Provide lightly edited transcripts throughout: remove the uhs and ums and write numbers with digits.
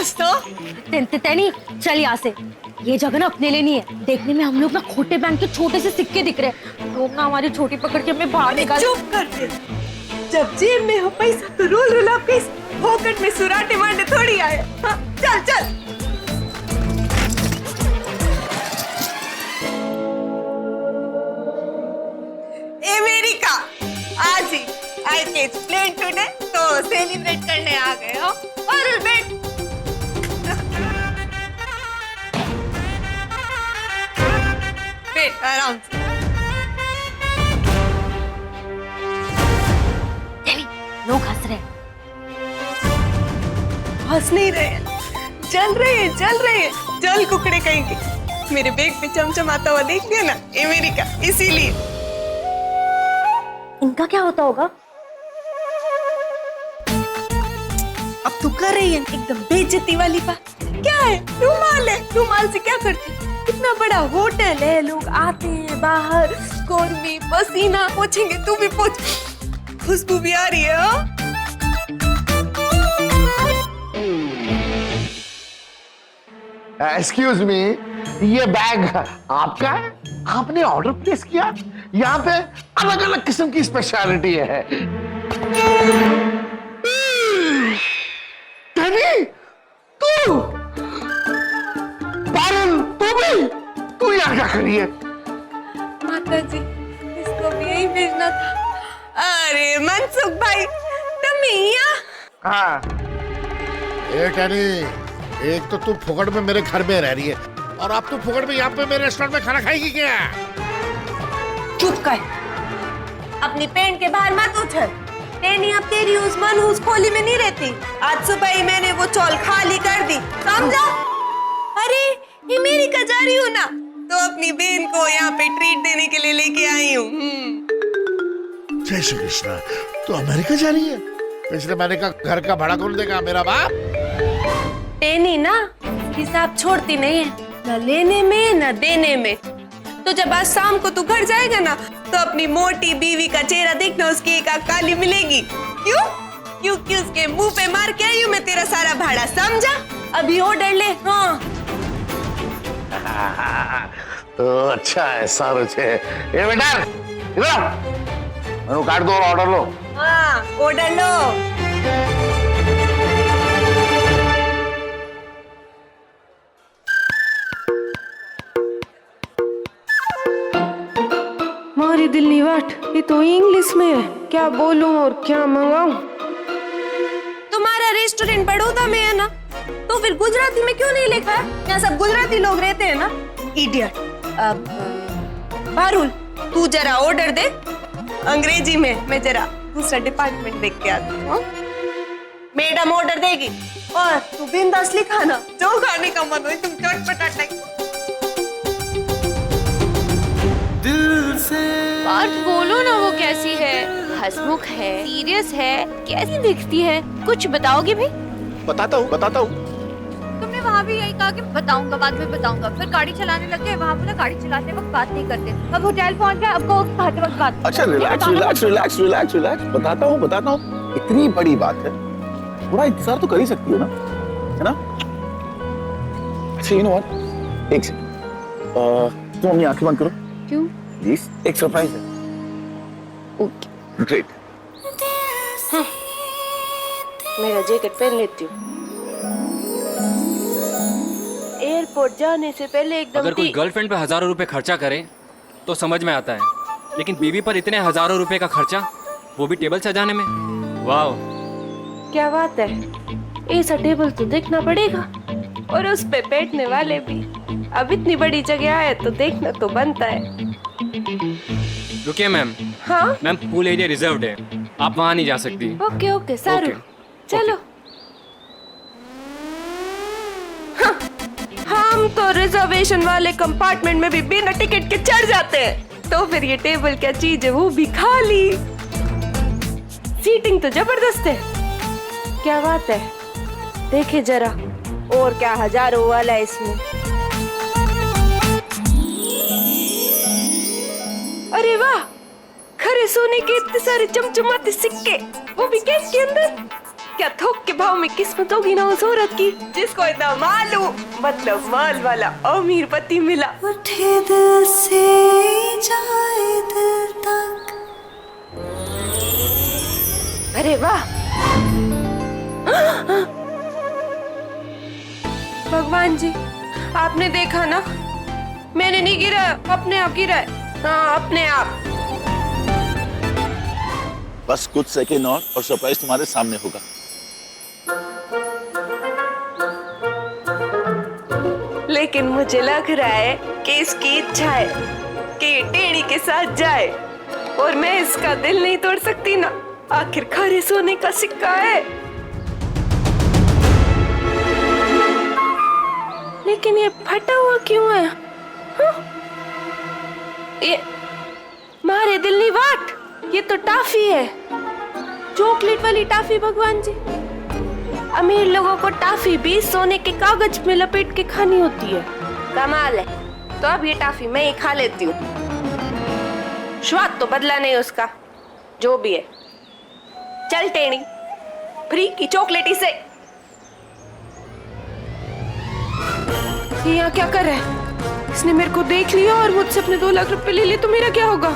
बस तो तेनी चल यहाँ से। ये जगह ना अपने लिए नहीं है। देखने में हम लोग ना खोटे बैंक के छोटे से सिक्के दिख रहे हैं। लोग ना हमारी छोटी पकड़ के हमें बाहर निकाल। चुप कर दे। जब जेब में हो पैसा तो रोल रोल आपके पॉकेट में सुराटे मारने थोड़ी आए। हाँ, चल चल। अमेरिका आज ही आई कैच प्लेन टुडे तो सेलिब्रेट करने आ गए हो। और बैठ। बैठ आराम से। लोग हंस रहे हैं। हंस नहीं रहे, चल रहे हैं, चल रहे हैं। चल कुकड़े कहेंगे। मेरे बैग पे चमचमाता हुआ देख लिया ना, अमेरिका, इसीलिए। इनका क्या होता होगा? अब तू कर रही है एकदम बेइज्जती वाली बात। क्या है? रुमाल है। रुमाल से क्या करती? इतना बड़ा होटल है, लोग आते हैं बाहर, कौरमी पसीना पोछेंगे। तू भी पोछ। खुशबू भी आ रही है। हाँ? एक्सक्यूज मी, ये बैग आपका है? आपने ऑर्डर प्लेस किया? यहाँ पे अलग अलग किस्म की स्पेशलिटी है। टेनी, तू पारुल, तू भी? तू यहाँ क्या करी है? माता जी, इसको भी यही भेजना था। अरे मनसुख भाई, तुम यहाँ? हाँ। टेनी, एक तो तू फुकड़ में मेरे घर में रह रही है और अब तू फुकड़ में यहाँ पे मेरे रेस्टोरेंट में खाना खाएगी क्या? चुप कर। अपनी पेंट के बाहर मत उछल। टेनी अब तेरी उस मनहूस खोली में नहीं रहती। आज सुबह ही मैंने वो चौल खाली कर दी, समझा? अरे अमेरिका जा रही हूँ ना, तो अपनी बहन को यहाँ पे ट्रीट देने के लिए लेके आई हूँ। जय श्री कृष्णा, तू अमेरिका जा रही है? पिछले महीने का घर का भाड़ा कौन देगा? मेरा बाप। टेनी ना हिसाब छोड़ती नहीं है, न लेने में न देने में। तो जब आज शाम को तू घर जाएगा ना, तो अपनी मोटी बीवी का चेहरा देखना, उसकी एक आंख काली मिलेगी। क्यों? क्योंकि उसके मुंह पे मार के आई हूँ मैं तेरा सारा भाड़ा, समझा? अभी ऑर्डर ले। हाँ। तो अच्छा है, सारू छे। ये बेटा, इधर आओ। मेनू कार्ड दो और ऑर्डर लो। हाँ, ऑर्डर लो। मारी दिल्ली वाट, ये तो इंग्लिश में है। क्या बोलूं और क्या मंगाऊं? तुम्हारा रेस्टोरेंट बड़ौदा में है ना, तो फिर गुजराती में क्यों नहीं लिखा है? यहाँ सब गुजराती लोग रहते हैं ना। इडियट। अब पारुल, तू जरा ऑर्डर दे अंग्रेजी में। मैं जरा दूसरा डिपार्टमेंट देख के आती हूँ। मैडम ऑर्डर देगी और तू बिंदास लिखा ना, जो खाने का मन हो। तुम चटपटा टाइप। बात बोलो ना, वो कैसी है? हंसमुख है, सीरियस है, कैसी दिखती है? कुछ बताओगे भी? बताता हूँ। तुमने वहाँ भी यही कहा कि बताऊंगा, बाद में बताऊंगा। फिर गाड़ी चलाने लग गए। वहाँ बोला गाड़ी चलाते वक्त बात नहीं करते। अब होटल पहुँच गए, अब कहो खाते वक्त बात। अच्छा, रिलैक्स। बताता हूँ। इतनी बड़ी बात है, थोड़ा इंतजार तो कर ही सकती हो ना, है ना? अच्छा, यू नो व्हाट, एक सेकंड, तुम अपनी आंखें बंद करो। क्यों? प्लीज, एक सरप्राइज है। ओके। ग्रेट। मेरा जैकेट पहन लेती हूँ। एयरपोर्ट जाने से पहले एकदम। अगर कोई गर्लफ्रेंड पे हजारों रुपए खर्चा करे तो समझ में आता है, लेकिन बीवी पर इतने हजारों रुपए का खर्चा, वो भी टेबल सजाने में। वाह, क्या बात है? ऐसा टेबल तो देखना पड़ेगा, और उस पे बैठने वाले भी। अब इतनी बड़ी जगह है तो देखना तो बनता है। रुकिए मैम। हाँ? मैम, पूल एरिया रिजर्व्ड है, आप वहाँ नहीं जा सकती। ओके सारू, चलो। हाँ, हम तो रिजर्वेशन वाले कंपार्टमेंट में भी बिना टिकट के चढ़ जाते हैं, तो फिर ये टेबल क्या चीज है, वो भी खाली। सीटिंग तो जबरदस्त है। क्या बात है, देखे जरा, और क्या हजारों वाला है इसमें। अरे वाह, खरे सोने के इतने सारे चमचमाते सिक्के, वो भी केस के अंदर। क्या थोक के भाव में किस्मत होगी ना उस औरत की जिसको इतना मालूम मतलब माल वाला अमीर पति मिला। उठे दिल से जाए दिल तक। अरे वाह, भगवान जी आपने देखा ना, मैंने नहीं गिरा, अपने आप गिरा है। हाँ अपने आप। बस कुछ सेकेंड और सरप्राइज तुम्हारे सामने होगा। लेकिन मुझे लग रहा है कि इसकी इच्छा है कि टेढ़ी के साथ जाए और मैं इसका दिल नहीं तोड़ सकती ना, आखिर खरे सोने का सिक्का है। लेकिन ये फटा हुआ क्यों है? हाँ? ये मारे दिल नहीं वाट, ये तो टाफी है, चॉकलेट वाली टाफी। भगवान जी, अमीर लोगों को टाफी भी सोने के कागज में लपेट के खानी होती है। कमाल है। तो अब ये टाफी मैं ही खा लेती हूँ, स्वाद तो बदला नहीं उसका, जो भी है। चल टेढ़ी, फ्री की चॉकलेट इसे। ये यहाँ क्या कर रहा है? इसने मेरे को देख लिया और मुझसे अपने 2 लाख रुपए ले लिए तो मेरा क्या होगा?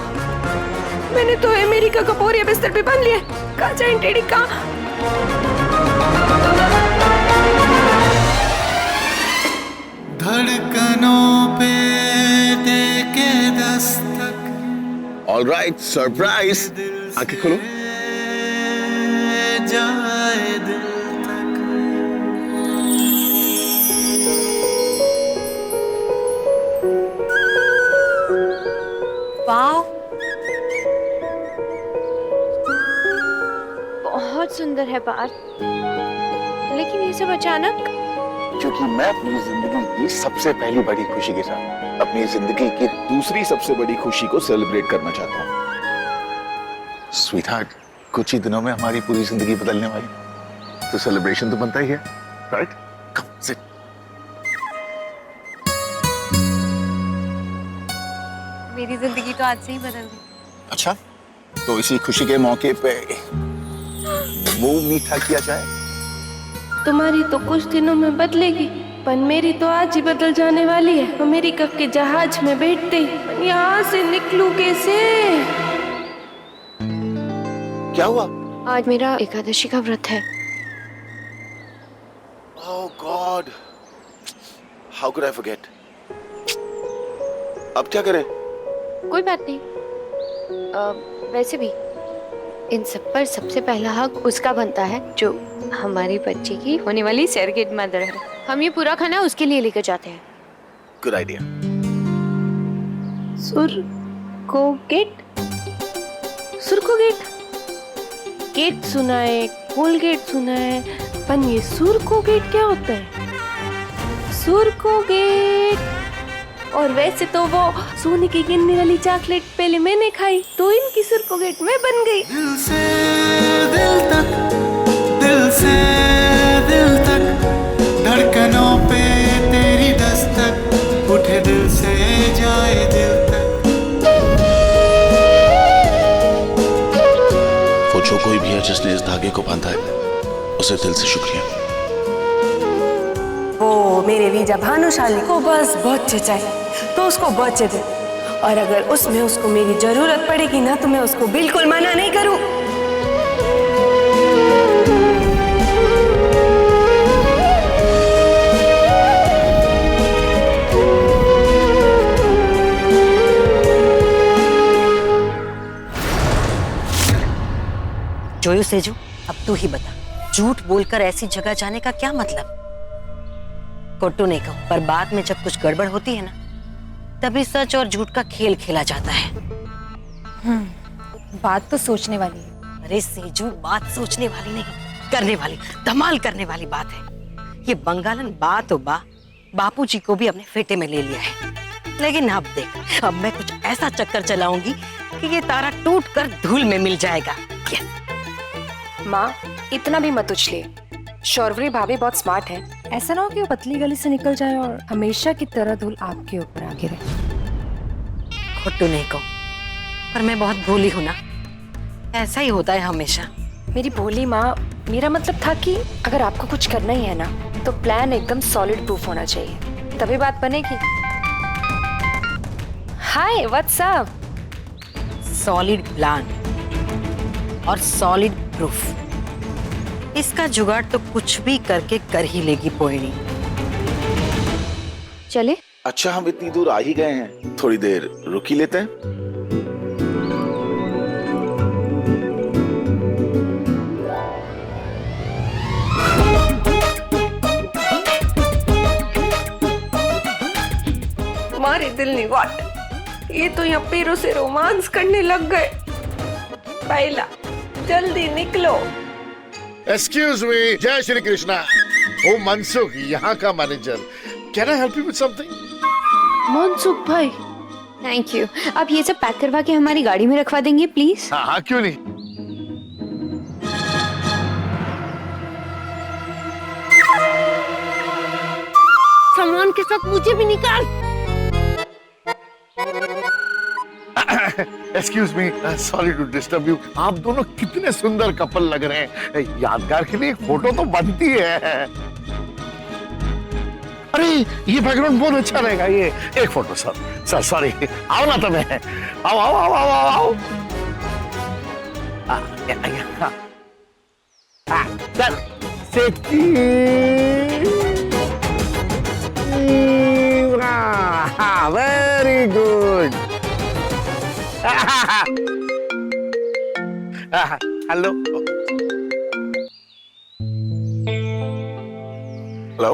मैंने तो अमेरिका का बोरिया बिस्तर पे बांध लिया। कहाँ जाए टेढ़ी, कहाँ? धड़कनों पे देके दस्तक। Alright, surprise. आंखें खोलो। जाए दिल तक। वाह, बहुत सुंदर है बाहर, लेकिन ये सब अचानक। क्योंकि मैं अपनी जिंदगी की सबसे पहली बड़ी खुशी के साथ अपनी जिंदगी की दूसरी सबसे बड़ी खुशी को सेलिब्रेट करना चाहता हूँ। स्वीटहार्ट, कुछ ही दिनों में हमारी पूरी जिंदगी बदलने वाली, तो सेलिब्रेशन तो बनता ही है, राइट? Come sit. मेरी जिंदगी तो आज से ही बदल गई। अच्छा, तो इसी खुशी के मौके पे वो मीठा किया जाए। तुम्हारी तो कुछ दिनों में बदलेगी, पर मेरी तो आज ही बदल जाने वाली है। अमेरिका के जहाज में बैठते ही यहाँ से निकलूं कैसे? क्या हुआ? आज मेरा एकादशी का व्रत है। Oh God, how could I forget? अब क्या करें? कोई बात नहीं। वैसे भी इन सब पर सबसे पहला हक उसका बनता है जो हमारी बच्ची की होने वाली सररोगेट मदर है। हम ये पूरा खाना उसके लिए लेकर जाते हैं। Good idea. सुरकोगेट, सुरकोगेट, गेट सुना है, कोलगेट सुना है, पर ये सुरकोगेट क्या होता है? सुरकोगेट। और वैसे तो वो सोने की गिनने वाली चॉकलेट पहले मैंने खाई, तो इनकी सुरकोगेट में बन गई। दिल से दिल तक, दिल से दिल तक, धड़कनों पे तेरी दस्तक, उठे दिल से जाए दिल तक। वो जो कोई भी है जिसने इस धागे को बांधा है, उसे दिल से शुक्रिया। वो मेरे वीजा भानुशाली को बस बच्चे चाहिए तो उसको बच्चे दे, और अगर उसमें उसको मेरी जरूरत पड़ेगी ना तो मैं उसको बिल्कुल मना नहीं करूं। जोयो सेजू, अब तू ही बता, झूठ बोलकर ऐसी जगह जाने का क्या मतलब? कोट्टू नहीं कहूं, पर बाद में जब कुछ गड़बड़ होती है ना, तभी सच और झूठ का खेल खेला जाता है। बात तो सोचने वाली है। अरे सेजू, बात सोचने वाली नहीं, करने वाली, धमाल करने वाली बात है। ये बंगालन बापूजी को भी अपने फेटे में ले लिया है। लेकिन अब देख, अब मैं कुछ ऐसा चक्कर चलाऊंगी कि ये तारा टूट कर धूल में मिल जाएगा। माँ, इतना भी मत उछले। शौर्वरी भाभी बहुत स्मार्ट है, ऐसा ना हो कि वो पतली गली से निकल जाए और हमेशा की तरह धूल आपके ऊपर आ गिरे। खोटू नहीं कहूं, पर मैं बहुत भोली हूं ना, ऐसा ही होता है हमेशा। मेरी भोली माँ मेरा मतलब था कि अगर आपको कुछ करना ही है ना तो प्लान एकदम सॉलिड प्रूफ होना चाहिए, तभी बात बनेगी। हाय, व्हाट्स अप? सॉलिड प्लान और सॉलिड प्रूफ, इसका जुगाड़ तो कुछ भी करके कर ही लेगी पोहिणी। चले? अच्छा, हम इतनी दूर आ ही गए हैं, थोड़ी देर रुक ही लेते हैं। मारे दिल नहीं वाट, ये तो यहाँ पैरों से रोमांस करने लग गए। पहला जल्दी निकलो। एक्सक्यूज मी, जय श्री कृष्णा। ओ मनसुख, यहाँ का manager. Can I help you with something? Mansukh भाई, थैंक यू। आप ये सब पैक करवा के हमारी गाड़ी में रखवा देंगे प्लीज? हाँ हाँ, क्यों नहीं। सामान के साथ मुझे भी निकाल। Excuse me, sorry to disturb you. आप दोनों कितने सुंदर कपल लग रहे हैं, यादगार के लिए एक फोटो तो बनती है। अरे ये बैकग्राउंड बहुत अच्छा रहेगा, ये एक फोटो। सर सॉरी, आओ ना तुम्हें, आओ आओ आओ आओ आओ आओ। Sir very good. Hello hello.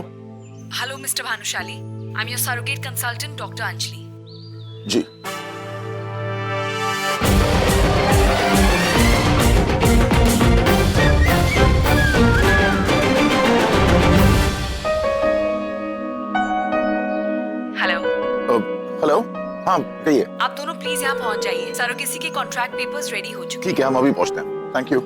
Hello mister Bhanushali, I am your surrogate consultant doctor Anjali. जी। हेलो। हेलो, हाँ कहिए। आप दोनों प्लीज यहाँ पहुँच जाइए, सरोगेसी के कॉन्ट्रैक्ट पेपर्स रेडी हो चुके ठीक है, हम अभी पहुंचते हैं। Thank you.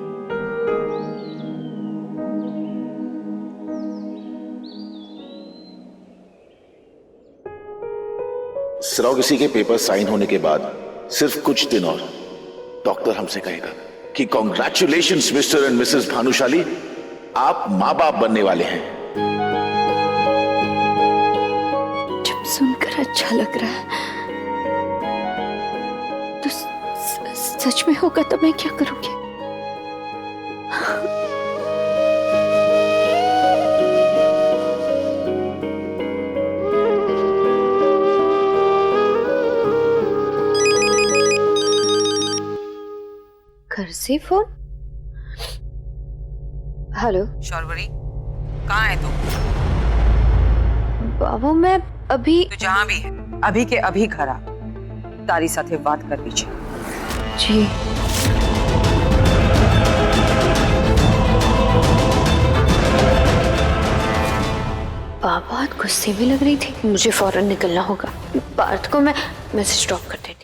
सरोगेसी के पेपर साइन होने के बाद सिर्फ कुछ दिन और डॉक्टर हमसे कहेगा कि congratulations mister and Mrs Bhanushali, आप माँ बाप बनने वाले हैं। जब सुनकर अच्छा लग रहा है तो सच में होगा तो मैं क्या करूंगी? घर से फोन? हेलो शौर्वरी, कहाँ है तू? बाबू, मैं अभी तू जहाँ भी है अभी के अभी घर आ, तारी साथे बात कर लीजिए। जी। बाबा गुस्से में लग रही थी, मुझे फौरन निकलना होगा। पार्थ को मैं मैसेज ड्रॉप कर देती हूँ।